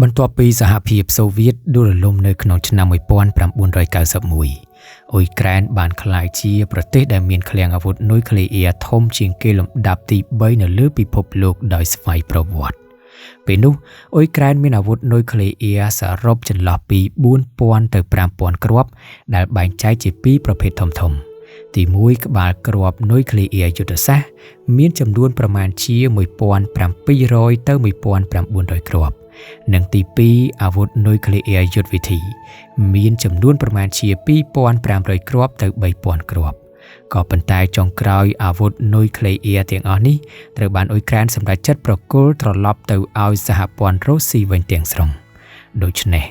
បន្ទាប់ពីសហភាពសូវៀតដួលរលំនៅក្នុងឆ្នាំ1991 អ៊ុយក្រែនបានក្លាយជាប្រទេសដែលមានឃ្លាំងអាវុធនុយក្លេអ៊ែរធំជាងគេលំដាប់ទី3នៅលើពិភពលោកដោយស្វ័យប្រវត្តិពេលនោះអ៊ុយក្រែនមានអាវុធនុយក្លេអ៊ែរសរុបចន្លោះពី 4,000 ទៅ 5,000 គ្រាប់ដែលបែងចែកជាពីរប្រភេទធំៗទី1ក្បាលគ្រាប់នុយក្លេអ៊ែរយុទ្ធសាស្ត្រមានចំនួនប្រមាណជា 1,700 ទៅ 1,900 គ្រាប់និងទី2អាវុធនុយក្លេអ៊ែរយុទ្ធវិធីមានចំនួនប្រមាណជា 2,500 គ្រាប់ទៅ 3,000 គ្រាប់ក៏ប៉ុន្តែចុងក្រោយអាវុធនុយក្លេអ៊ែរទាំងអស់នេះត្រូវបានអ៊ុយក្រែនសម្រេចចិត្តប្រគល់ត្រឡប់ទៅឲ្យសហព័ន្ធរុស្ស៊ីវិញទាំងស្រុងដូច្នេះ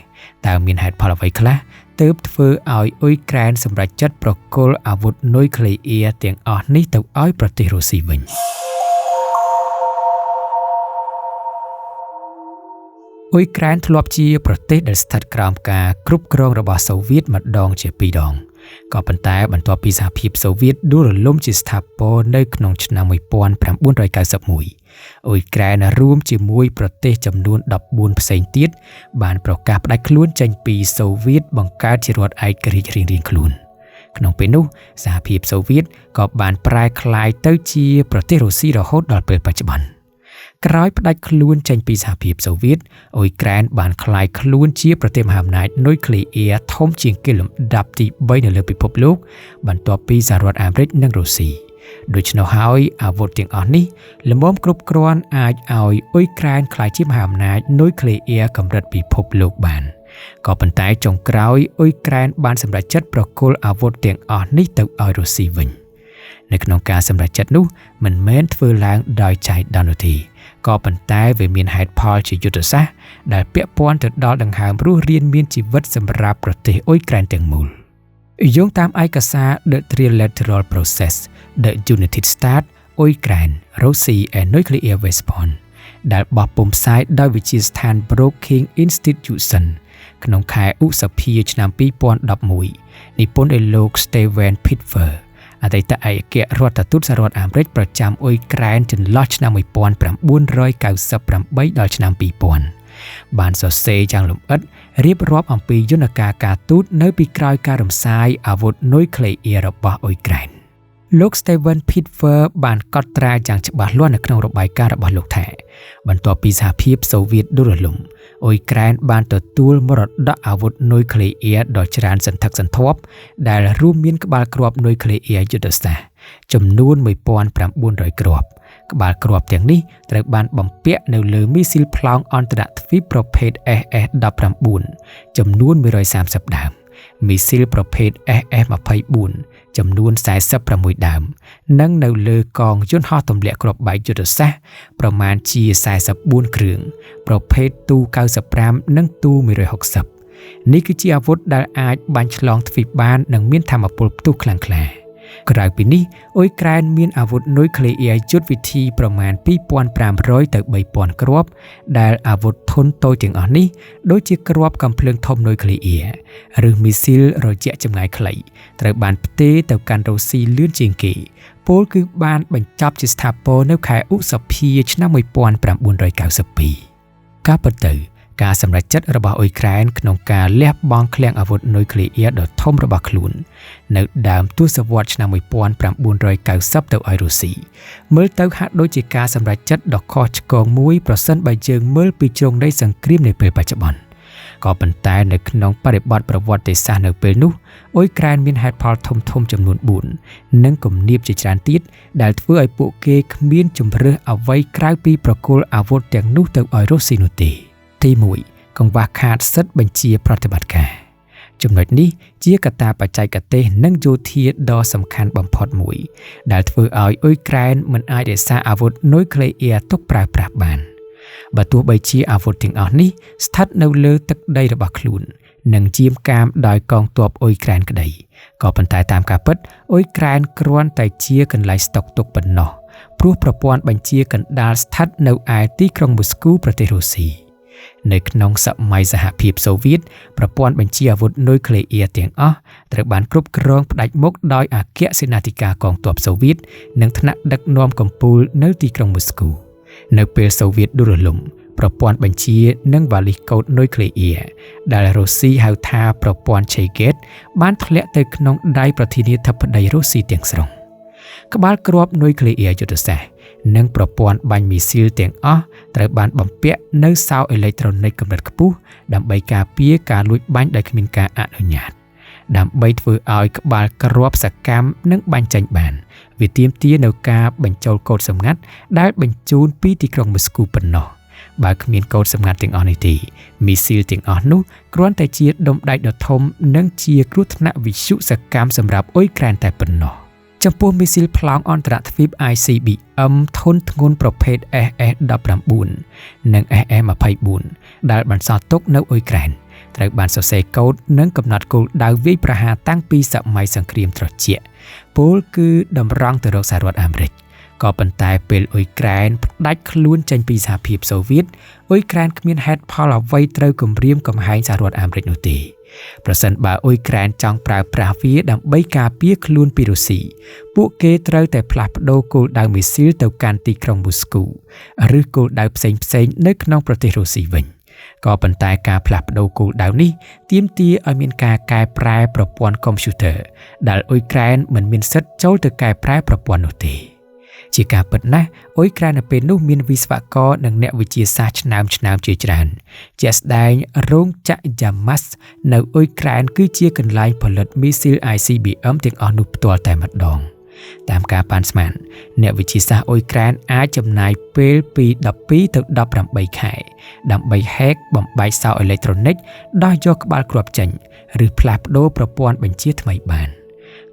តើមានហេតុផលអ្វីខ្លះទើបធ្វើឲ្យអ៊ុយក្រែនសម្រេចចិត្តប្រគល់អាវុធនុយក្លេអ៊ែរទាំងអស់នេះទៅឲ្យប្រទេសរុស្ស៊ីវិញអ៊ុយក្រែនធ្លាប់ជាប្រទេសដែលស្ថិតក្រោមការគ្រប់គ្រងរបស់សូវៀតម្ដងជាពីរដងក៏ប៉ុន្តែបន្ទាប់ពីសហភាពសូវៀតដួលរលំជាស្ថាពរនៅក្នុងឆ្នាំ1991អ៊ុយក្រែនរួមជាមួយប្រទេសចំនួន14ផ្សេងទៀតបានប្រកាសផ្ដាច់ខ្លួនចេញពីសូវៀតបង្កើតជារដ្ឋឯករាជ្យរៀងៗខ្លួនក្នុងពេលនោះសហភាពសូវៀតក៏បានប្រែក្លាយទៅជាប្រទេសរុស្ស៊ីរហូតដល់ពេលបច្ចុប្បន្នក្រោយផ្ដាច់ខ្លួនចេញពីសហភាពសូវៀតអ៊ុយក្រែនបានក្លាយខ្លួនជាប្រទេសមហាអំណាចនុយក្លេអ៊ែរធំជាងគេលំដាប់ទី3នៅលើពិភពលោកបន្ទាប់ពីសហរដ្ឋអាមេរិកនិងរុស្ស៊ីដូច្នោះហើយអាវុធទាំងអស់នេះល្មមគ្រប់គ្រាន់អាចឲ្យអ៊ុយក្រែនក្លាយជាមហាអំណាចនុយក្លេអ៊ែរកម្រិតពិភពលោកបានក៏ប៉ុន្តែចុងក្រោយអ៊ុយក្រែនបានសម្រេចចិត្តប្រគល់អាវុធទាំងអស់នេះទៅឲ្យរុស្ស៊ីវិញនៅក្នុងការសម្រេចចិត្តនោះមិនមែនធ្វើឡើងដោយចៃដន្យនោះទេក៏ប៉ុន្តែវាមានហេតុផលជាយុទ្ធសាស្ត្រដែលពាក់ព័ន្ធទៅដល់ដង្ហើមរស់រានមានជីវិតសម្រាប់ប្រទេសអ៊ុយក្រែនទាំងមូលយោងតាមឯកសារ The Trilateral Process The United States Ukraine Russia and Nuclear Weapons ដែលបោះពុម្ពផ្សាយដោយវិទ្យាស្ថាន Brookings Institution ក្នុងខែឧសភាឆ្នាំ2011និពន្ធដោយលោក Steven Piferអតីតឯកអគ្គរដ្ឋទូតសហរដ្ឋអាមេរិកប្រចាំអ៊ុយក្រែនចន្លោះឆ្នាំ1998ដល់ឆ្នាំ2000បានសរសេរយ៉ាងលម្អិតរៀបរាប់អំពីយន្តការការទូតនៅពីក្រោយការរំសាយអាវុធនុយក្លេអ៊ែររបស់អ៊ុយក្រែនលោក Steven Pifer បានកត់ត្រាយ៉ាងច្បាស់លាស់នៅក្នុងរបាយការណ៍របស់លោកថាបន្ទាប់ពីសហភាពសូវៀតដួលរលំអ៊ុយក្រែនបានទទួលមរតកអាវុធនុយក្លេអ៊ែរដ៏ច្រើនសន្ធឹកសន្ធាប់ដែលរួមមានក្បាលគ្រាប់នុយក្លេអ៊ែរយុទ្ធសាស្ត្រចំនួន 1,900 គ្រាប់ក្បាលគ្រាប់ទាំងនេះត្រូវបានបំពាក់នៅលើមីស៊ីលប្លង់អន្តរទ្វីបប្រភេទ SS-19 ចំនួន130ដើមមីស៊ីលប្រភេទ SS-24 ចំនួន46ដើមនិងនៅលើកងយន្តហោះទម្លាក់គ្រាប់បែកយុទ្ធសាស្ត្រប្រមាណជា44គ្រឿងប្រភេទទូ 95 និងទូ 160នេះគឺជាអាវុធដែលអាចបាញ់ឆ្លងទ្វីបបាននិងមានថាមពលផ្ទុះខ្លាំងក្លាក្រៅពីនេះអ៊ុយក្រែនមានអាវុធនុយក្លេអ៊ែរយុទ្ធវិធីប្រមាណ 2,500 ទៅ 3,000 គ្រាប់ដែលអាវុធធុនតូចទាំងអស់នេះដូចជាគ្រាប់កាំភ្លើងធំនុយក្លេអ៊ែរឬមីស៊ីលរយៈចម្ងាយខ្លីត្រូវបានផ្ទេរទៅកាន់រុស្ស៊ីលឿនជាងគេពលគឺបានបញ្ចប់ជាស្ថាពរនៅខែឧសភាឆ្នាំ1992ការពិតទៅការសម្រេចចិត្តរបស់អ៊ុយក្រែនក្នុងការលះបង់ឃ្លាំងអាវុធនុយក្លេអ៊ែរដ៏ធំរបស់ខ្លួននៅដើមទសវត្សរ៍ឆ្នាំ1990ទៅឲ្យរុស្ស៊ីមើលទៅហាក់ដូចជាការសម្រេចចិត្តដ៏ខុសឆ្គងមួយប្រសិនបើយើងមើលពីជ្រុងនៃសង្គ្រាមនាពេលបច្ចុប្បន្នក៏ប៉ុន្តែនៅក្នុងបរិបទប្រវត្តិសាស្ត្រនៅពេលនោះអ៊ុយក្រែនមានហេតុផលធំៗចំនួន4និងគំនាបជាច្រើនទៀតដែលធ្វើឲ្យពួកគេគ្មានជម្រើសអ្វីក្រៅពីប្រគល់អាវុធទាំងនោះទៅឲ្យរុស្ស៊ីនោះទេទី1កង្វះខាតសិទ្ធិបញ្ជាប្រតិបត្តិការចំណុចនេះជាកត្តាបច្ចេកទេសនិងយោធាដ៏សំខាន់បំផុតមួយដែលធ្វើឲ្យអ៊ុយក្រែនមិនអាចរក្សាអាវុធនុយក្លេអ៊ែរទុកប្រើប្រាស់បានបើទោះបីជាអាវុធទាំងអស់នេះស្ថិតនៅលើទឹកដីរបស់ខ្លួននិងជាមកាមដោយកងទ័ពអ៊ុយក្រែនក្តីក៏ប៉ុន្តែតាមការពិតអ៊ុយក្រែនគ្រាន់តែជាកន្លែងស្តុកទុកប៉ុណ្ណោះព្រោះប្រព័ន្ធបញ្ជាកណ្ដាលស្ថិតនៅឯទីក្រុងមូស្គូប្រទេសរុស្ស៊ីនៅក្នុងសម័យសហភាពសូវៀតប្រព័ន្ធបញ្ជាអាវុធនុយក្លេអ៊ែរទាំងអស់ត្រូវបានគ្រប់គ្រងផ្ដាច់មុខដោយអគ្គសេនាធិការកងទ័ពសូវៀតនិងថ្នាក់ដឹកនាំកំពូលនៅទីក្រុងមូស្គូនៅពេលសូវៀតដួលរលំ ប្រព័ន្ធបញ្ជានិងវ៉ាលីកូដនុយក្លេអ៊ែរដែលរុស្ស៊ីហៅថាប្រព័ន្ធ Cheget បានធ្លាក់ទៅក្នុងដៃប្រធានាធិបតីរុស្ស៊ីទាំងស្រុងក្បាលគ្រាប់នុយក្លេអ៊ែរយុទ្ធសាស្ត្រនិងប្រព័ន្ធបាញ់មីស៊ីលទាំងអស់ត្រូវបានបំពាក់នៅសោអេឡិចត្រូនិកកម្រិតខ្ពស់ដើម្បីការពារការលួចបាញ់ដោយគ្មានការអនុញ្ញាតដើម្បីធ្វើឲ្យក្បាលគ្រាប់សកម្មនិងបាញ់ចេញបានវាទាមទារនូវការបញ្ចូលកូដសម្ងាត់ដែលបញ្ជូនពីទីក្រុងម៉ូស្គូប៉ុណ្ណោះបើគ្មានកូដសម្ងាត់ទាំងអស់នេះទេមីស៊ីលទាំងអស់នោះគ្រាន់តែជាដុំដែកដ៏ធំនិងជាគ្រោះថ្នាក់វិទ្យុសកម្មសម្រាប់អ៊ុយក្រែនតែប៉ុណ្ណោះចំពោះមីស៊ីលប្លង់អន្តរទ្វីប ICBM ធុនធ្ងន់ប្រភេទ SS-19 និង SS-24 ដែលបន្សល់ទុកនៅអ៊ុយក្រែនត្រូវបានសរសេរកូដនិងកំណត់គោលដៅវាយប្រហារតាំងពីសម័យសង្គ្រាមត្រជាក់ពលគឺតម្រង់ទៅរកសហរដ្ឋអាមេរិកក៏ប៉ុន្តែពេលអ៊ុយក្រែនផ្ដាច់ខ្លួនចេញពីសហភាពសូវៀតអ៊ុយក្រែនគ្មានហេតុផលអ្វីត្រូវគំរាមកំហែងសហរដ្ឋអាមេរិកនោះទេប្រសិនបើអ៊ុយក្រែនចង់ប្រើប្រាស់វាដើម្បីការពារខ្លួនពីរុស្ស៊ីពួកគេត្រូវតែផ្លាស់ប្ដូរគោលដៅមីស៊ីលទៅកាន់ទីក្រុងមូស្គូឬគោលដៅផ្សេងៗនៅក្នុងប្រទេសរុស្ស៊ីវិញក៏ប៉ុន្តែការផ្លាស់ប្ដូរគោលដៅនេះទាមទារឲ្យមានការកែប្រែប្រព័ន្ធកុំព្យូទ័រដែលអ៊ុយក្រែនមិនមានសិទ្ធិចូលទៅកែប្រែប្រព័ន្ធនោះទេជាការពិតណាស់អ៊ុយក្រែននៅពេលនោះមានវិស្វករនិងអ្នកវិទ្យាសាស្ត្រឆ្នើមជាច្រើនជាក់ស្ដែងរោងចក្រយ៉ាម៉ាស់នៅអ៊ុយក្រែនគឺជាកន្លែងផលិតមីស៊ីល ICBM ទាំងអស់នោះផ្ទាល់តែម្ដងតាមការប៉ាន់ស្មានអ្នកវិទ្យាសាស្ត្រអ៊ុយក្រែនអាចចំណាយពេលពី12ទៅ18ខែដើម្បីហែកបំបែកសោអេឡិចត្រូនិកដោះយកក្បាលគ្រាប់ចេញឬផ្លាស់ប្ដូរប្រព័ន្ធបញ្ជាថ្មីបាន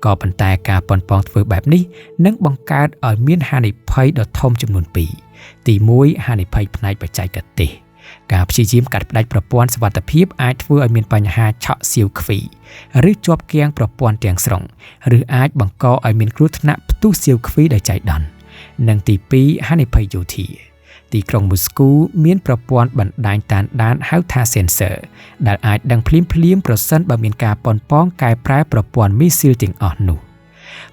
ក៏ប៉ុន្តែការប៉ុនប៉ងធ្វើបែបនេះនឹងបង្កើតឲ្យមានហានិភ័យដ៏ធំចំនួន2ទី1ហានិភ័យផ្នែកបច្ចេកទេសការព្យាយាមកាត់ផ្តាច់ប្រព័ន្ធសុវត្ថិភាពអាចធ្វើឲ្យមានបញ្ហាឆក់សៀវខ្វីឬជាប់គាំងប្រព័ន្ធទាំងស្រុងឬអាចបង្កឲ្យមានគ្រោះថ្នាក់ផ្ទុះសៀវខ្វីដោយចៃដន្យនិងទី2ហានិភ័យយោធាទីក្រុងមូស្គូមានប្រព័ន្ធបណ្ដាញតាមដានហៅថា sensor ដែលអាចដឹងភ្លាមប្រសិនបើមានការប៉ុនប៉ងកែប្រែប្រព័ន្ធមីស៊ីលទាំងអស់នោះ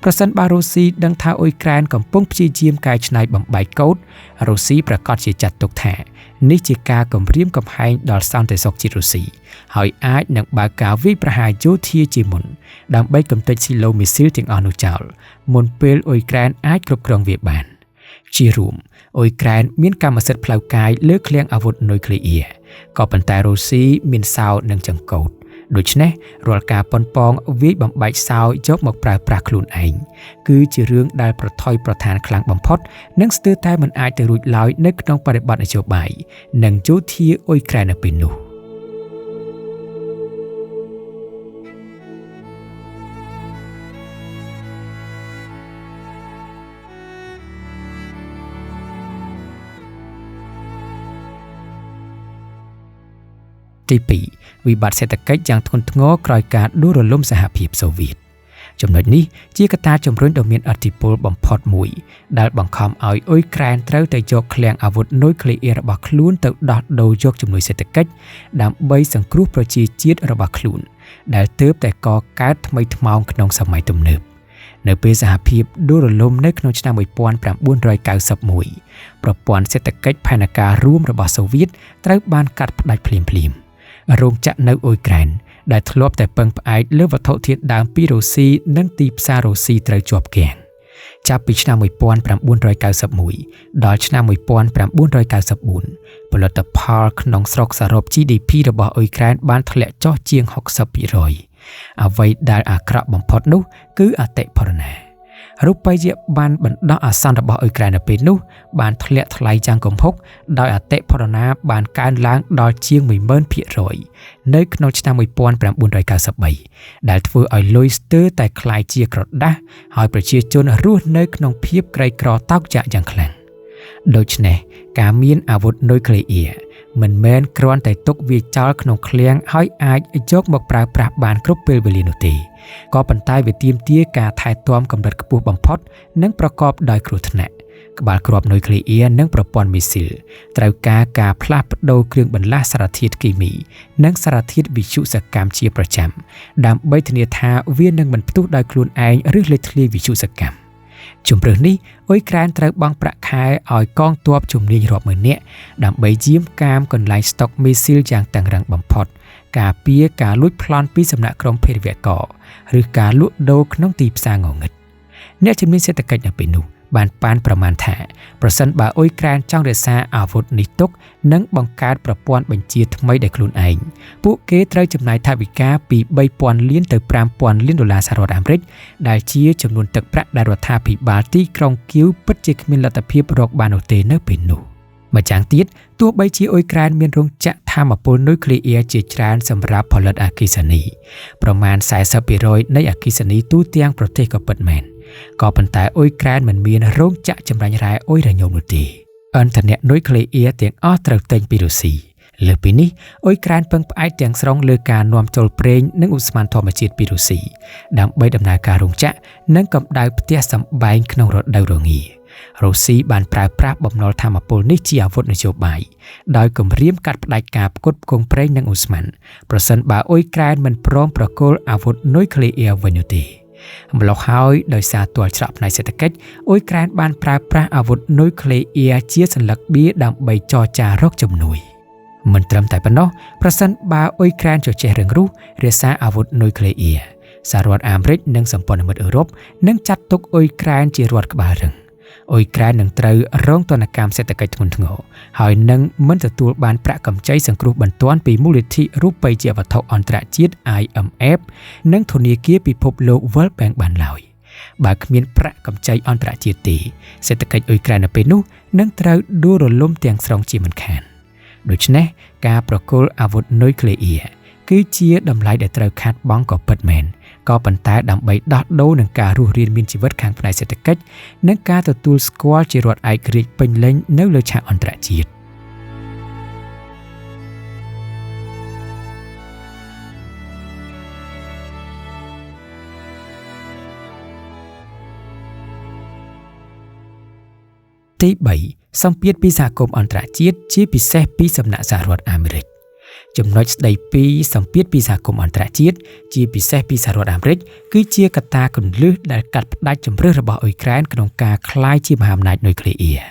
ប្រសិនបើរុស្ស៊ីដឹងថាអ៊ុយក្រែនកំពុងព្យាយាមកែច្នៃបំបែកកូដរុស្ស៊ីប្រកាសជាចាត់ទុកថានេះជាការគំរាមកំហែងដល់សន្តិសុខជាតិរុស្ស៊ីហើយអាចនឹងបើកការវាយប្រហារយោធាជាមុនដើម្បីកំទេចស៊ីឡូមីស៊ីលទាំងអស់នោះចោលមុនពេលអ៊ុយក្រែនអាចគ្រប់គ្រងវាបានជារួមអ៊ុយក្រែនមានកម្មសិទ្ធិផ្លូវកាយលើឃ្លាំងអាវុធនុយក្លេអ៊ែរក៏ប៉ុន្តែរុស្ស៊ីមានសោនិងចង្កូតដូច្នេះរាល់ការប៉ុនប៉ងវាយបំបែកសោយកមកប្រើប្រាស់ខ្លួនឯងគឺជារឿងដែលប្រថុយប្រថានខ្លាំងបំផុតនិងស្ទើរតែមិនអាចទៅរួចឡើយនៅក្នុងបរិបទនយោបាយនិងយោធាអ៊ុយក្រែននៅពេលនោះទី2វិបត្តិសេដ្ឋកិច្ចយ៉ាងធ្ងន់ធ្ងរក្រោយការដួលរលំសហភាពសូវៀតចំណុចនេះជាកត្តាជំរុញដ៏មានឥទ្ធិពលបំផុតមួយដែលបង្ខំឲ្យអ៊ុយក្រែនត្រូវតែយកឃ្លាំងអាវុធនុយក្លេអ៊ែររបស់ខ្លួនទៅដោះដូរយកជំនួយសេដ្ឋកិច្ចដើម្បីសង្គ្រោះប្រជាជាតិរបស់ខ្លួនដែលទើបតែកកើតថ្មីថ្មោងក្នុងសម័យទំនើបនៅពេលសហភាពដួលរលំនៅក្នុងឆ្នាំ1991ប្រព័ន្ធសេដ្ឋកិច្ចផែនការរួមរបស់សូវៀតត្រូវបានកាត់ផ្តាច់ភ្លាមរោងចក្រនៅអ៊ុយក្រែនដែលធ្លាប់តែពឹងផ្អែកលើវត្ថុធាតុដើមពីរុស្ស៊ីនិងទីផ្សាររុស្ស៊ីត្រូវជាប់គាំងចាប់ពីឆ្នាំ1991ដល់ឆ្នាំ1994ផលិតផលក្នុងស្រុកសរុប GDP របស់អ៊ុយក្រែនបានធ្លាក់ចុះជាង 60% អ្វីដែលអាក្រក់បំផុតនោះគឺអតិផរណារូបិយប័ណ្ណបណ្ដោះអាសន្នរបស់អ៊ុយក្រែននៅពេលនោះបានធ្លាក់ថ្លៃយ៉ាងគំហុកដោយអតិផរណាបានកើនឡើងដល់ជាង 10,000% នៅក្នុងឆ្នាំ1993ដែលធ្វើឲ្យលុយស្ទើរតែคล้ายជាក្រដាសហើយប្រជាជនរស់នៅក្នុងភាពក្រីក្រតោកចាក់យ៉ាងខ្លាំងដូច្នេះការមានអាវុធនុយក្លេអ៊ែរមិនមែនគ្រាន់តែទុកវាចោលក្នុងឃ្លាំងហើយអាចយកមកប្រើប្រាស់បានគ្រប់ពេលវេលានោះទេក៏ប៉ុន្តែវាទាមទារការថែទាំកម្រិតខ្ពស់បំផុតនិងប្រកបដោយគ្រោះថ្នាក់ក្បាលគ្រាប់នុយក្លេអ៊ែរនិងប្រព័ន្ធមីស៊ីលត្រូវការផ្លាស់ប្ដូរគ្រឿងបន្លាស់សារធាតុគីមីនិងសារធាតុវិទ្យុសកម្មជាប្រចាំដើម្បីធានាថាវានឹងមិនផ្ទុះដោយខ្លួនឯងឬលេចធ្លាយវិទ្យុសកម្ម ជំរឿននេះអ៊ុយក្រែនត្រូវបង់ប្រាក់ខែឲ្យកងទ័ពជំនាញរាប់ម៉ឺននាក់ដើម្បីយាមកាមកន្លែងស្តុកមីស៊ីលយ៉ាងតឹងរ៉ឹងបំផុតការពារការលួចប្លន់ពីសំណាក់ក្រុមភេរវករឬការលក់ដូរក្នុងទីផ្សារងងឹតអ្នកជំនាញសេដ្ឋកិច្ចនៅពេលនោះបានប៉ាន់ប្រមាណថាប្រសិនបើអ៊ុយក្រែនចង់រក្សាអាវុធនេះទុកនិងបង្កើតប្រព័ន្ធបញ្ជាថ្មីដោយខ្លួនឯងពួកគេត្រូវចំណាយថវិកាពី$3,000 លានទៅ$5,000 លានសហរដ្ឋអាមេរិកដែលជាចំនួនទឹកប្រាក់ដែលរដ្ឋាភិបាលទីក្រុងគៀវពិតជាគ្មានលទ្ធភាពរកបាននោះទេនៅពេលនោះម្យ៉ាងទៀតទោះបីជាអ៊ុយក្រែនមានរោងចក្រថាមពលនុយក្លេអ៊ែរជាច្រើនសម្រាប់ផលិតអគ្គិសនីប្រមាណ 40% នៃអគ្គិសនីទូទាំងប្រទេសក៏ពិតមែនក៏ប៉ុន្តែអ៊ុយក្រែនមិនមានរោងចក្រចម្រាញ់រ៉ែអ៊ុយរ៉ាញ៉ូមនោះទេឥន្ធនៈនុយក្លេអ៊ែរទាំងអស់ត្រូវទិញពីរុស្ស៊ីលើពីនេះអ៊ុយក្រែនពឹងផ្អែកទាំងស្រុងលើការនាំចូលប្រេងនិងឧស្ម័នធម្មជាតិពីរុស្ស៊ីដើម្បីដំណើរការរោងចក្រនិងកម្ដៅផ្ទះសម្បែងក្នុងរដូវរងារុស្ស៊ីបានប្រើប្រាស់បំណុលថាមពលនេះជាអាវុធនយោបាយដោយគម្រាមកាត់ផ្តាច់ការផ្គត់ផ្គង់ប្រេងនិងឧស្ម័នប្រសិនបើអ៊ុយក្រែនមិនព្រមប្រគល់អាវុធនុយក្លេអ៊ែរវិញនោះទេម្ល៉េះហើយដោយសារទាល់ច្រកផ្នែកសេដ្ឋកិច្ចអ៊ុយក្រែនបានប្រើប្រាស់អាវុធនុយក្លេអ៊ែរជាសញ្ញាបៀដើម្បីចរចារកជំនួយមិនត្រឹមតែប៉ុណ្ណោះប្រសិនបើអ៊ុយក្រែនជជែករឹងរូសរក្សាអាវុធនុយក្លេអ៊ែរសហរដ្ឋអាមេរិកនិងសម្ព័ន្ធមិត្តអឺរ៉ុបនឹងចាត់ទុកអ៊ុយក្រែនជារដ្ឋក្បាលរឹងអ៊ុយក្រែននឹងត្រូវរងទណ្ឌកម្មសេដ្ឋកិច្ចធ្ងន់ធ្ងរហើយនឹងមិនទទួលបានប្រាក់កម្ចីសង្គ្រោះបន្ទាន់ពីមូលនិធិរូបិយវត្ថុអន្តរជាតិ IMF និងធនាគារពិភពលោក World Bank បានឡើយបើគ្មានប្រាក់កម្ចីអន្តរជាតិទេសេដ្ឋកិច្ចអ៊ុយក្រែននៅពេលនោះនឹងត្រូវដួលរលំទាំងស្រុងជាមិនខានដូច្នេះការប្រគល់អាវុធនុយក្លេអ៊ែរគឺជាតម្លៃដែលត្រូវខាតបង់ក៏ពិតមែនក៏ប៉ុន្តែដើម្បីដោះដូរនឹងការរស់រានមានជីវិតខាងផ្នែកសេដ្ឋកិច្ចនិងការទទួលស្គាល់ជារដ្ឋឯករាជ្យពេញលេញនៅលើឆាកអន្តរជាតិទី3សម្ពាធពីសហគមន៍អន្តរជាតិជាពិសេសពីសំណាក់សហរដ្ឋអាមេរិកចំណុចស្ដីពីសម្ពាធពីសហគមន៍អន្តរជាតិជាពិសេសពីសហរដ្ឋអាមេរិកគឺជាកត្តាគន្លឹះដែលកាត់ផ្តាច់ជម្រើសរបស់អ៊ុយក្រែនក្នុងការក្លាយជាមហាអំណាចនុយក្លេអ៊ែរ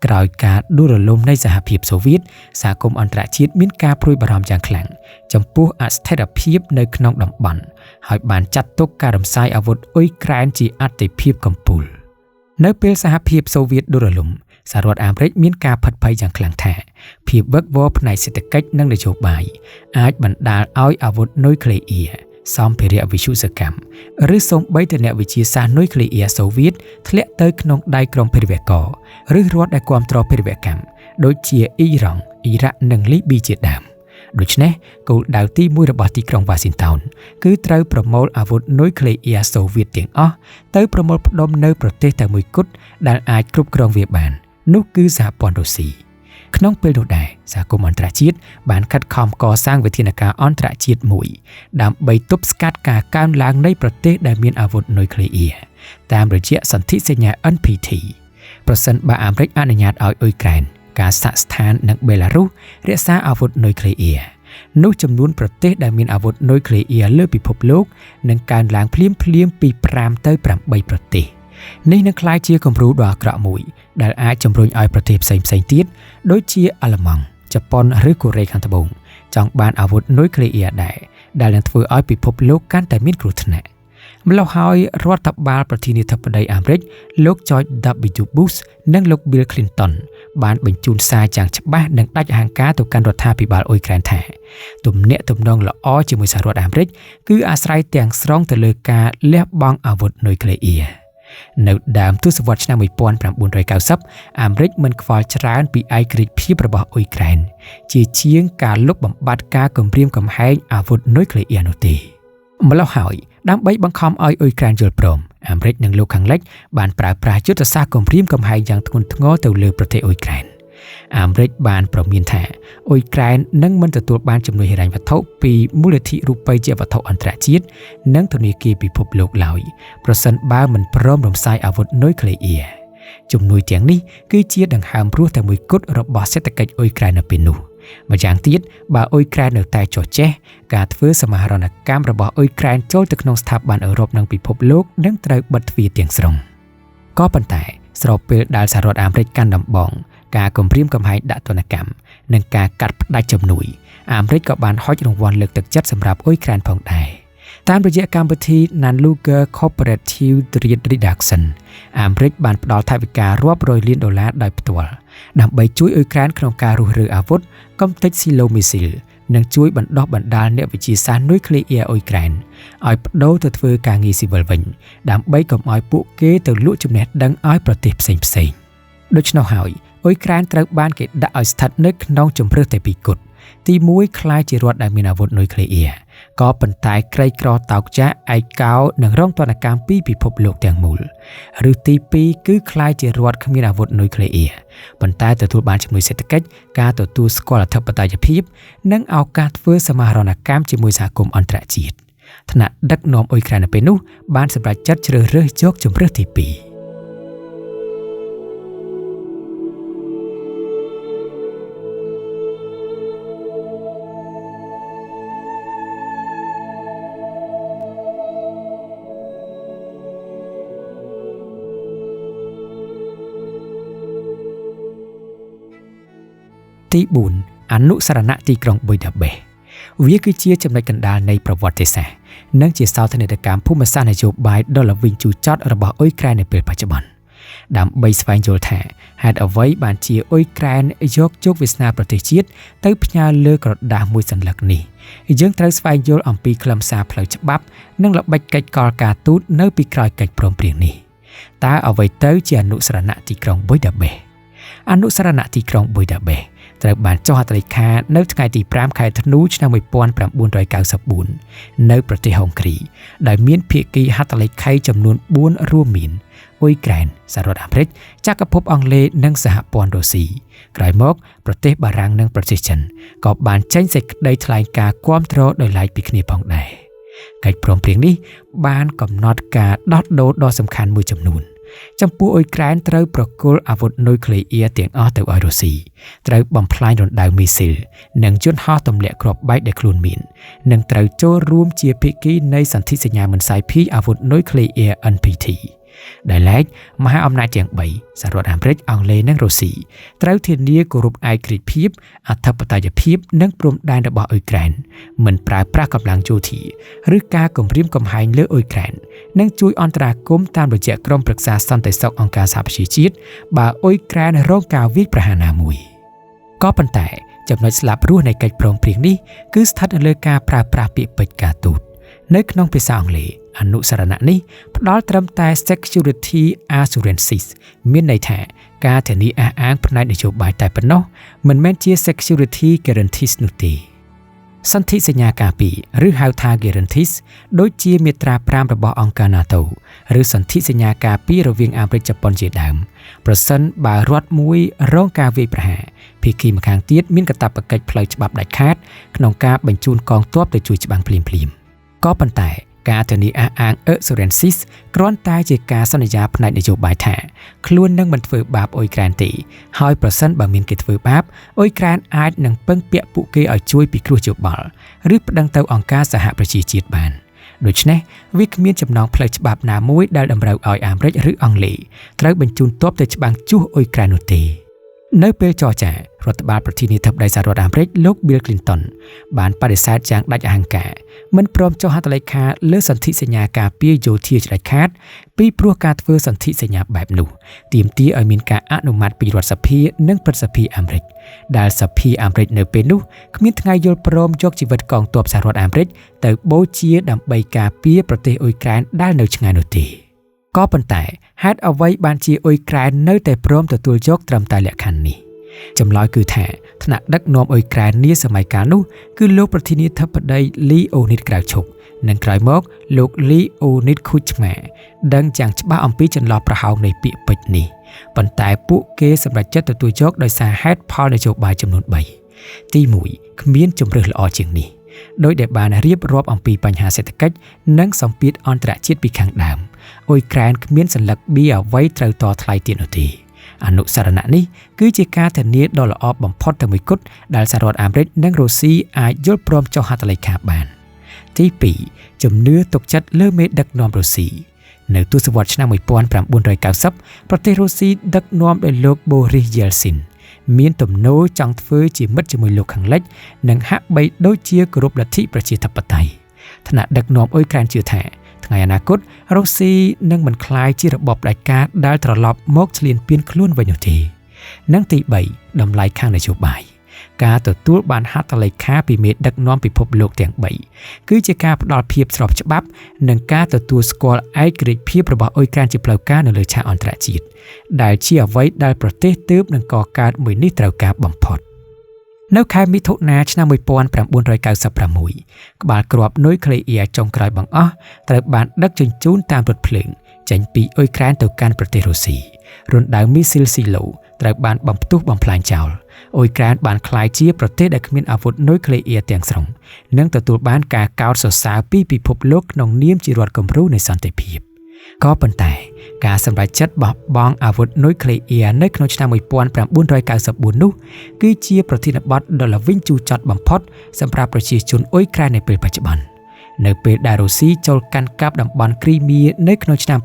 ក្រោយការដួលរលំនៃសហភាពសូវៀតសហគមន៍អន្តរជាតិមានការព្រួយបារម្ភយ៉ាងខ្លាំងចំពោះអស្ថិរភាពនៅក្នុងតំបន់ហើយបានចាត់ទុកការរំសាយអាវុធអ៊ុយក្រែនជាអត្ថិភាពកំពូលនៅពេលសហភាពសូវៀតដួលរលំសហរដ្ឋអាមេរិកមានការផិតភ័យយ៉ាងខ្លាំងថាភាពវឹកវរផ្នែកសេដ្ឋកិច្ចនិងនយោបាយអាចបណ្ដាលឲ្យអាវុធនុយក្លេអ៊ែរសម្ភារៈវិទ្យុសកម្មឬសូម្បីតែអ្នកវិទ្យាសាស្ត្រនុយក្លេអ៊ែរសូវៀតធ្លាក់ទៅក្នុងដៃក្រុមភេរវករឬរដ្ឋដែលគាំទ្រភេរវកម្មដូចជាអ៊ីរ៉ង់អ៊ីរ៉ាក់និងលីប៊ីជាដើមដូច្នេះគោលដៅទី1របស់ទីក្រុងវ៉ាស៊ីនតោនគឺត្រូវប្រមូលអាវុធនុយក្លេអ៊ែរសូវៀតទាំងអស់ទៅប្រមូលផ្ដុំនៅប្រទេសតែមួយគត់ដែលអាចគ្រប់គ្រងវាបាននោះគឺសហព័ន្ធរុស្ស៊ីក្នុងពេលនោះដែរសហគមន៍អន្តរជាតិបានខិតខំកសាងវិធានការអន្តរជាតិមួយដើម្បីទប់ស្កាត់ការកើនឡើងនៃប្រទេសដែលមានអាវុធនុយក្លេអ៊ែរតាមរយៈសន្ធិសញ្ញា NPT ប្រសិនបើអាមេរិកអនុញ្ញាតឲ្យអ៊ុយក្រែនកាហ្សាក់ស្ថាននិងបេឡារុសរក្សាអាវុធនុយក្លេអ៊ែរនោះចំនួនប្រទេសដែលមានអាវុធនុយក្លេអ៊ែរលើពិភពលោកនឹងកើនឡើងភ្លាមពី5ទៅ8ប្រទេសនេះនឹងក្លាយជាគំរូដ៏អាក្រក់មួយដែលអាចជំរុញឲ្យប្រទេសផ្សេងទៀតដូចជាអាល្លឺម៉ង់ជប៉ុនឬកូរ៉េខាងត្បូងចង់បានអាវុធនុយក្លេអ៊ែរដែរដែលនឹងធ្វើឲ្យពិភពលោកកាន់តែមានគ្រោះថ្នាក់ម្ល៉េះហើយរដ្ឋបាលប្រធានាធិបតីអាមេរិកលោក George W. Bush និងលោក Bill Clinton បានបញ្ជូនសារយ៉ាងច្បាស់និងដាច់អហង្ការទៅកាន់រដ្ឋាភិបាលអ៊ុយក្រែនថាទំនាក់ទំនងល្អជាមួយសហរដ្ឋអាមេរិកគឺអាស្រ័យទាំងស្រុងទៅលើការលះបង់អាវុធនុយក្លេអ៊ែរនៅដើមទសវត្សរ៍ឆ្នាំ1990អាមេរិកមិនខ្វល់ច្រើនពីឯករាជ្យភាពរបស់អ៊ុយក្រែនជាជាងការលុបបំបាត់ការគំរាមកំហែងអាវុធនុយក្លេអ៊ែរនោះទេម្ល៉េះហើយដើម្បីបង្ខំឲ្យអ៊ុយក្រែនយល់ព្រមអាមេរិកនិងលោកខាងលិចបានប្រើប្រាស់យុទ្ធសាស្ត្រគំរាមកំហែងយ៉ាងធ្ងន់ធ្ងរទៅលើប្រទេសអ៊ុយក្រែនអាមេរិកបានប្រមានថាអ៊ុយក្រែននឹងមិនទទួលបានជំនួយហិរញ្ញវត្ថុពីមូលនិធិរូបិយវត្ថុអន្តរជាតិនិងធនាគារពិភពលោកឡើយប្រសិនបើមិនព្រមរំសាយអាវុធនុយក្លេអ៊ែរជំនួយទាំងនេះគឺជាដង្ហើមរស់តែមួយគត់របស់សេដ្ឋកិច្ចអ៊ុយក្រែននៅពេលនោះម្យ៉ាងទៀតបើអ៊ុយក្រែននៅតែចុះចេះការធ្វើសមាហរណកម្មរបស់អ៊ុយក្រែនចូលទៅក្នុងស្ថាប័នអឺរ៉ុបនិងពិភពលោកនឹងត្រូវបិទទ្វារទាំងស្រុង ក៏ប៉ុន្តែស្របពេលដែលសហរដ្ឋអាមេរិកកាន់ដំបងការគំរាមកំហែងដាក់ទណ្ឌកម្មនិងការកាត់ផ្តាច់ជំនួយអាមេរិកក៏បានហុចរង្វាន់លើកទឹកចិត្តសម្រាប់អ៊ុយក្រែនផងដែរតាមរយៈកម្មវិធី Nanluger Cooperative Threat Reduction អាមេរិកបានផ្ដល់ថវិការាប់រយលានដុល្លារដោយផ្ទាល់ដើម្បីជួយអ៊ុយក្រែនក្នុងការរុះរើអាវុធកំទេចស៊ីឡូមីស៊ីលនិងជួយបណ្ដុះបណ្ដាលអ្នកវិទ្យាសាស្ត្រនុយក្លេអ៊ែរអ៊ុយក្រែនឲ្យបដូរទៅធ្វើការងារស៊ីវិលវិញដើម្បីកុំឲ្យពួកគេទៅលក់ចំណេះដឹងឲ្យប្រទេសផ្សេងៗដូច្នោះហើយអ៊ុយក្រែនត្រូវបានគេដាក់ឲ្យស្ថិតនៅក្នុងជម្រើសតែពីរគត់ទី1ខ្លាយជារដ្ឋដែលមានអាវុធនុយក្លេអ៊ែរក៏ប៉ុន្តែក្រីក្រតោកចាស់ឯកោនិងរងទណ្ឌកម្មពីពិភពលោកទាំងមូលឬទី2គឺខ្លាយជារដ្ឋគ្មានអាវុធនុយក្លេអ៊ែរប៉ុន្តែទទួលបានជំនួយសេដ្ឋកិច្ចការទទួលស្គាល់អធិបតេយ្យភាពនិងឱកាសធ្វើសមាហរណកម្មជាមួយសហគមន៍អន្តរជាតិថ្នាក់ដឹកនាំអ៊ុយក្រែននៅពេលនោះបានសម្រេចចិត្តជ្រើសរើសយកជម្រើសទី2ទី4អនុសារណៈទីក្រុងប៊ុយដាបេសវាគឺជាចំណុចកណ្ដាលនៃប្រវត្តិសាស្ត្រនិងជាសោធនកម្មភូមិសាស្ត្រនយោបាយដ៏ល្វីងជូរចត់របស់អ៊ុយក្រែននៅពេលបច្ចុប្បន្នដើម្បីស្វែងយល់ថាហេតុអ្វីបានជាអ៊ុយក្រែនយកជោគវាសនាប្រទេសជាតិទៅផ្ញើលើក្រដាសមួយសន្លឹកនេះយើងត្រូវស្វែងយល់អំពីខ្លឹមសារផ្លូវច្បាប់និងល្បិចកិច្ចកលការទូតនៅពីក្រោយកិច្ចព្រមព្រៀងនេះតើអ្វីទៅជាអនុសារណៈទីក្រុងប៊ុយដាបេសអនុសារណៈទីក្រុងប៊ុយដាបេសត្រូវបានចុះហត្ថលេខានៅថ្ងៃទី5ខែធ្នូឆ្នាំ1994នៅប្រទេសហុងគ្រីដែលមានភាគីហត្ថលេខីចំនួន4រួមមានអ៊ុយក្រែនសហរដ្ឋអាមេរិកចក្រភពអង់គ្លេសនិងសហព័ន្ធរុស្ស៊ីក្រោយមកប្រទេសបារាំងនិងប្រទេសចិនក៏បានចេញសេចក្តីថ្លែងការណ៍គាំទ្រដោយឡែកពីគ្នាផងដែរកិច្ចព្រមព្រៀងនេះបានកំណត់ការដោះដូរដ៏សំខាន់មួយចំនួនចំពោះអ៊ុយក្រែនត្រូវប្រគល់អាវុធនុយក្លេអ៊ែរទាំងអស់ទៅឲ្យរុស្ស៊ីត្រូវបំផ្លាញរណ្ដៅមីស៊ីលនិងយន្តហោះទម្លាក់គ្រាប់បែកដែលខ្លួនមាននិងត្រូវចូលរួមជាភាគីនៃសន្ធិសញ្ញាមិនសាយភាយអាវុធនុយក្លេអ៊ែរ NPT ដែលឡែកមហាអំណាចទាំង3សហរដ្ឋអាមេរិកអង់គ្លេសនិងរុស្ស៊ីត្រូវធានាគោរពឯករាជ្យភាពអធិបតេយ្យភាពនិងព្រំដែនរបស់អ៊ុយក្រែនមិនប្រើប្រាស់កម្លាំងយោធាឬការគំរាមកំហែងលើអ៊ុយក្រែននិងជួយអន្តរាគមន៍តាមរយៈក្រុមប្រឹក្សាសន្តិសុខអង្គការសហប្រជាជាតិបើអ៊ុយក្រែនរងការវាយប្រហារណាមួយក៏ប៉ុន្តែចំណុចស្លាប់រស់នៃកិច្ចព្រមព្រៀងនេះគឺស្ថិតនៅលើការប្រើប្រាស់ពាក្យពេចន៍ការទូតនៅក្នុងភាសាអង់គ្លេសអនុសារណៈនេះផ្ដល់ត្រឹមតែ security assurances មានន័យថាការធានាអះអាងផ្នែកនយោបាយតែប៉ុណ្ណោះមិនមែនជា security guarantees នោះទេសន្ធិសញ្ញាការពារឬហៅថា guarantees ដូចជាមាត្រា5របស់អង្គការ NATO ឬសន្ធិសញ្ញាការពាររវាងអាមេរិកជប៉ុនជាដើមប្រសិនបើរដ្ឋមួយរងការវាយប្រហារភាគីម្ខាងទៀតមានកាតព្វកិច្ចផ្លូវច្បាប់ដាច់ខាតក្នុងការបញ្ជូនកងទ័ពទៅជួយច្បាំងភ្លាមៗក៏ប៉ុន្តែការធានាអះអាង assurances គ្រាន់តែជាការសន្យាផ្នែកនយោបាយថាខ្លួននឹងមិនធ្វើបាបអ៊ុយក្រែនទេហើយប្រសិនបើមានគេធ្វើបាបអ៊ុយក្រែនអាចនឹងពឹងពាក់ពួកគេឲ្យជួយពិគ្រោះយោបល់ឬប្តឹងទៅអង្គការសហប្រជាជាតិបានដូច្នេះវាគ្មានចំណងផ្លូវច្បាប់ណាមួយដែលតម្រូវឲ្យអាមេរិកឬអង់គ្លេសត្រូវបញ្ជូនទ័ពទៅច្បាំងជួសអ៊ុយក្រែននោះទេនៅពេលចរចារដ្ឋបាលប្រធានាធិបតីសហរដ្ឋអាមេរិកលោក Bill Clinton បានបដិសេធយ៉ាងដាច់អហង្ការមិនព្រមចុះហត្ថលេខាលើសន្ធិសញ្ញាការពារយោធាជាដាច់ខាតពីព្រោះការធ្វើសន្ធិសញ្ញាបែបនោះទាមទារឲ្យមានការអនុម័តពីរដ្ឋសភានិងព្រឹទ្ធសភាអាមេរិកដែលសភាអាមេរិកនៅពេលនោះគ្មានថ្ងៃយល់ព្រមយកជីវិតកងទ័ពសហរដ្ឋអាមេរិកទៅបូជាដើម្បីការពារប្រទេសអ៊ុយក្រែនដែលនៅឆ្ងាយនោះទេក៏ប៉ុន្តែហេតុអ្វីបានជាអ៊ុយក្រែននៅតែព្រមទទួលយកត្រឹមតែលក្ខខណ្ឌនេះចម្លើយគឺថាថ្នាក់ដឹកនាំអ៊ុយក្រែននាសម័យកាលនោះគឺលោកប្រធានាធិបតីលីអូនីតក្រៅឈុកនិងក្រោយមកលោកលីអូនីតខូឆ្មាដឹងយ៉ាងច្បាស់អំពីចន្លោះប្រហោងនៃពាក្យពេចន៍នេះប៉ុន្តែពួកគេសម្រេចចិត្តទទួលយកដោយសារហេតុផលនយោបាយចំនួន3ទី1គ្មានជំរើសល្អជាងនេះដោយដែលបានរៀបរាប់អំពីបញ្ហាសេដ្ឋកិច្ចនិងសម្ពាធអន្តរជាតិពីខាងដើមអ៊ុយក្រែនគ្មានសញ្ញាបៀអ្វីត្រូវតថ្លៃទៀតនោះទេអនុសារណៈនេះគឺជាការធានាដ៏ល្អបំផុតតែមួយគត់ដែលសហរដ្ឋអាមេរិកនិងរុស្ស៊ីអាចយល់ព្រមចុះហត្ថលេខាបានទី2ជំនឿទុកចិត្តលើមេដឹកនាំរុស្ស៊ី នៅទសវត្សរ៍ឆ្នាំ1990ប្រទេសរុស្ស៊ីដឹកនាំដោយលោក Boris Yeltsin មានទំនោរចង់ធ្វើជាមិត្តជាមួយលោកខាងលិចនិងហាក់បីដូចជាគោរពលទ្ធិប្រជាធិបតេយ្យថ្នាក់ដឹកនាំអ៊ុយក្រែនជឿថាថ្ងៃអនាគតរុស្ស៊ីនឹងមិនក្លាយជារបបផ្ដាច់ការដែលត្រឡប់មកឈ្លានពានខ្លួនវិញនោះទេនិងទី3តម្លៃខាងនយោបាយការទទួលបានហត្ថលេខាពីមេដឹកនាំពិភពលោកទាំង3គឺជាការផ្ដល់ភាពស្របច្បាប់និងការទទួលស្គាល់ឯករាជ្យភាពរបស់អ៊ុយក្រែនជាផ្លូវការនៅលើឆាកអន្តរជាតិដែលជាអ្វីដែលប្រទេសទើបនឹងកកើតមួយនេះត្រូវការបំផុតនៅខែមិថុនាឆ្នាំ1996ក្បាលគ្រាប់នុយក្លេអ៊ែរចុងក្រោយបង្អស់ត្រូវបានដឹកជញ្ជូនតាមរថភ្លើងចេញពីអ៊ុយក្រែនទៅកាន់ប្រទេសរុស្ស៊ីរណ្ដៅមីស៊ីលស៊ីឡូត្រូវបានបំផ្ទុះបំផ្លាញចោលអ៊ុយក្រែនបានក្លាយជាប្រទេសដែលគ្មានអាវុធនុយក្លេអ៊ែរទាំងស្រុងនិងទទួលបានការកោតសរសើរពីពិភពលោកក្នុងនាមជារដ្ឋគំរូនៃសន្តិភាពក៏ប៉ុន្តែការសម្រេចចិត្តបោះបង់អាវុធនុយក្លេអ៊ែរនៅក្នុងឆ្នាំ1994នោះគឺជាប្រធានបទដ៏ល្វីងជូរចត់បំផុតសម្រាប់ប្រជាជនអ៊ុយក្រែននៅពេលបច្ចុប្បន្ននៅពេលដែលរុស្ស៊ីចូលកាន់កាប់តំបន់គ្រីមៀនៅក្នុងឆ្នាំ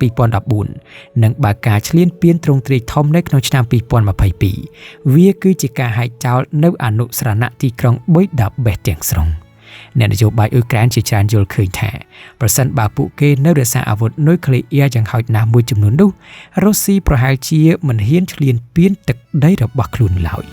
2014និងបើកការឈ្លានពានទ្រង់ទ្រាយធំនៅក្នុងឆ្នាំ2022វាគឺជាការហែកចោលនៅអនុស្សារណៈទីក្រុងបុយដាបេសទាំងស្រុងអ្នកនយោបាយអ៊ុយក្រែនជាច្រើនយល់ឃើញថាប្រសិនបើពួកគេនៅរក្សាអាវុធនុយក្លេអ៊ែរយ៉ាងហោចណាស់មួយចំនួននោះរុស្ស៊ីប្រហែលជាមិនហ៊ានឈ្លានពានទឹកដីរបស់ខ្លួនឡើយ